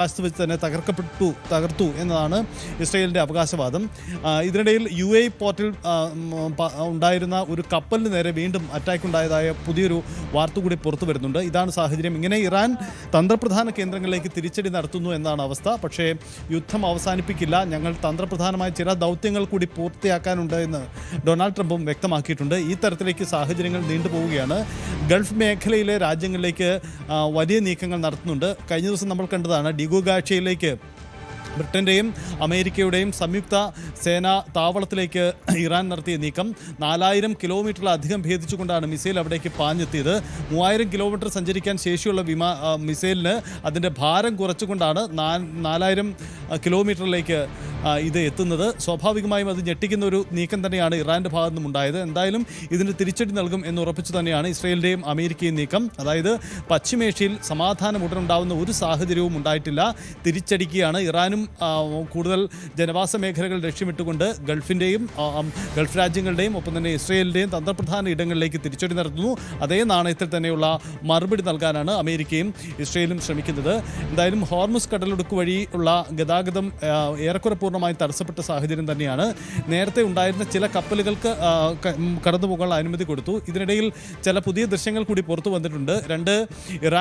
വെച്ച് തന്നെ തകർത്തു എന്നതാണ് ഇസ്രയേലിൻ്റെ അവകാശവാദം. ഇതിനിടയിൽ UAE പോർട്ടിൽ ഉണ്ടായിരുന്ന ഒരു കപ്പലിന് നേരെ വീണ്ടും അറ്റാക്ക് ഉണ്ടായതായ പുതിയൊരു വാർത്ത കൂടി പുറത്തു വരുന്നുണ്ട്. ഇതാണ് സാഹചര്യം. ഇങ്ങനെ ഇറാൻ തന്ത്രപ്രധാന കേന്ദ്രങ്ങളിലേക്ക് തിരിച്ചടി നടത്തുന്നു എന്നാണ് അവസ്ഥ. പക്ഷേ യുദ്ധം അവസാനിപ്പിക്കില്ല, ഞങ്ങൾ തന്ത്രപ്രധാനമായ ചില ദൗത്യങ്ങൾ കൂടി പൂർത്തിയാക്കാനുണ്ട് എന്ന് ഡൊണാൾഡ് ട്രംപും വ്യക്തമാക്കിയിട്ടുണ്ട്. ഈ തരത്തിലേക്ക് സാഹചര്യങ്ങൾ നീണ്ടുപോവുകയാണ്. ഗൾഫ് മേഖലയിലെ രാജ്യങ്ങളിലേക്ക് വലിയ നീക്കങ്ങൾ നടത്തുന്നുണ്ട്. കഴിഞ്ഞ ദിവസം നമ്മൾ കണ്ടതാണ് ഡിഗുഗാഷയിലേക്ക് ബ്രിട്ടൻ്റെയും അമേരിക്കയുടെയും സംയുക്ത സേനാ താവളത്തിലേക്ക് ഇറാൻ നടത്തിയ നീക്കം. 4000 കിലോമീറ്ററിലധികം ഭേദിച്ചുകൊണ്ടാണ് മിസൈൽ അവിടേക്ക് പാഞ്ഞെത്തിയത്. 3000 കിലോമീറ്റർ സഞ്ചരിക്കാൻ ശേഷിയുള്ള മിസൈലിന് അതിൻ്റെ ഭാരം കുറച്ചുകൊണ്ടാണ് 4000 കിലോമീറ്ററിലേക്ക് ഇത് എത്തുന്നത്. സ്വാഭാവികമായും അത് ഞെട്ടിക്കുന്ന ഒരു നീക്കം തന്നെയാണ് ഇറാൻ്റെ ഭാഗത്തു നിന്നും ഉണ്ടായത്. എന്തായാലും ഇതിന് തിരിച്ചടി നൽകും എന്ന് ഉറപ്പിച്ചു തന്നെയാണ് ഇസ്രയേലിൻ്റെയും അമേരിക്കയും നീക്കം. അതായത് പശ്ചിമേഷ്യയിൽ സമാധാനം ഉടനുണ്ടാവുന്ന ഒരു സാഹചര്യവും ഉണ്ടായിട്ടില്ല. തിരിച്ചടിക്കുകയാണ്. ഇറാനും കൂടുതൽ ജനവാസ മേഖലകൾ ലക്ഷ്യമിട്ടുകൊണ്ട് ഗൾഫ് രാജ്യങ്ങളുടെയും ഒപ്പം തന്നെ ഇസ്രയേലിൻ്റെയും തന്ത്രപ്രധാന ഇടങ്ങളിലേക്ക് തിരിച്ചടി നടത്തുന്നു. അതേ നാണയത്തിൽ തന്നെയുള്ള മറുപടി നൽകാനാണ് അമേരിക്കയും ഇസ്രയേലും ശ്രമിക്കുന്നത്. എന്തായാലും ഹോർമുസ് കടലിടുക്ക് വഴിയുള്ള ഗതാഗതം ഏറെക്കുറെ പൂർണ്ണമായും തടസ്സപ്പെട്ട സാഹചര്യം തന്നെയാണ്. നേരത്തെ ഉണ്ടായിരുന്ന ചില കപ്പലുകൾക്ക് കടന്നുപോകാനുള്ള അനുമതി കൊടുത്തു. ഇതിനിടയിൽ ചില പുതിയ ദൃശ്യങ്ങൾ കൂടി പുറത്തു വന്നിട്ടുണ്ട്. 2 ഇറാൻ